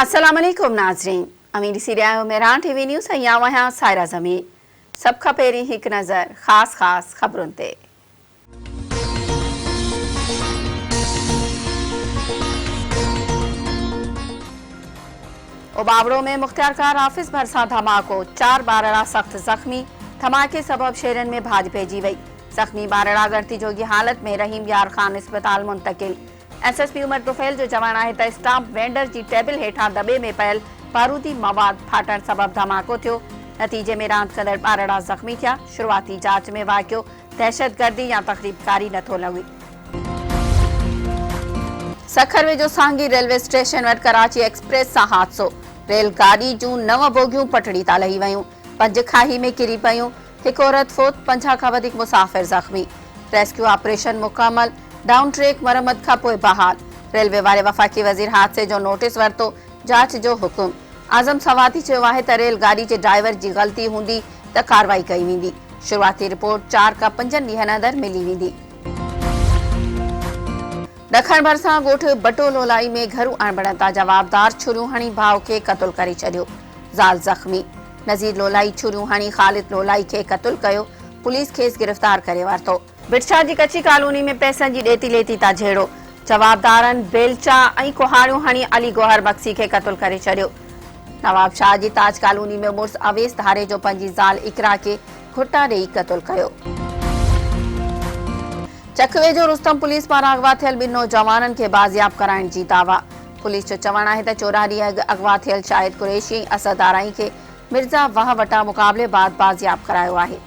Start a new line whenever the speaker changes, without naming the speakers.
अस्सलाम वालेकुम नाज़रीन, अमीरी सीरिया मेरान टीवी न्यूज़ અહીંયા સાયરા ઝમી સબ ખપેરી એક નજર ખાસ ખબરોं ते। उबावड़ो में मुख्तियार कार हाफिज भरसा धमाको 4 बारड़ा सख्त जख्मी, धमाके सबब शेरन में भाज भेजी वही। जख्मी बारड़ा गढ़ती जोगी हालत में रहीम यार खान अस्पताल मुंतकिल। SSP उमर टुफैल जो जवान है त स्टाम्प वेंडर की टेबल हेठा दबे में पयल बारूदी मवाद फाटण सबब धमाको थियो। नतीजे में रांद कंदड़ बारड़ा जख्मी थिया। शुरुआती जांच में वाक़ियो दहशतगर्दी या तकरीबकारी नथो लॻी। सखर वेझो सांगी रेलवे स्टेशन वटि कराची एक्सप्रेस सां हादसो। रेलगाड़ी जूं 9 बोगियूं पटड़ी ता लही वयूं, 5 खाही में किरी पयूं। हिक औरत फोत, 50 खां वधीक मुसाफ़िर ज़ख्मी। रेस्क्यू ऑपरेशन मुकम्मल, डाउन ट्रैक मरम्मत खां पोइ बहाल। रेलवे वारे वफ़ाक़ी वज़ीर हादसे जो नोटिस वरितो, जांच जो हुकुम। आज़म सवाती चयो आहे त रेलगाड़ी जे ड्राइवर जी ग़लती हूंदी त कार्रवाई कई वेंदी। शुरुआती रिपोर्ट 4 खां 5 ॾींहनि अंदरि मिली वेंदी। दखण भरिसां ॻोठ बटोलोलाई में घरू अणबण तां जवाबदार छुरियूं हणी भाउ खे क़तल करे छॾियो। ज़ाल ज़ख्मी। नज़ीर लोलाई छुरियूं हणी ख़ालिद लोलाई खे क़तल कयो। पुलिस खेस गिरफ्तार करे वरितो। बिरछा जी कच्ची कॉलोनी में पैसनि जी ॾेती लेती ता झेड़ो। जवाबदारनि बेलचा ऐं कुहाड़ियूं हणी अली गोहर बक्सी खे क़तल करे छॾियो। नवाब शाह जी ताज कॉलोनी में मुड़ुस अवेस धारे जो पंहिंजी ज़ाल इकरा खे घुटा ॾेई क़तल कयो। चकवे जो रुस्तम पुलिस पारां अगवा थियल 2 नौजवाननि खे बाज़ियाब कराइण जी दावा। पुलिस जो चवणु आहे त 14 ॾींहं अॻु अगवा थियल शाहिद कुरैशी असद आराई खे मिर्ज़ा वाह वटा मुक़ाबले बाद बाज़ियाब करायो आहे।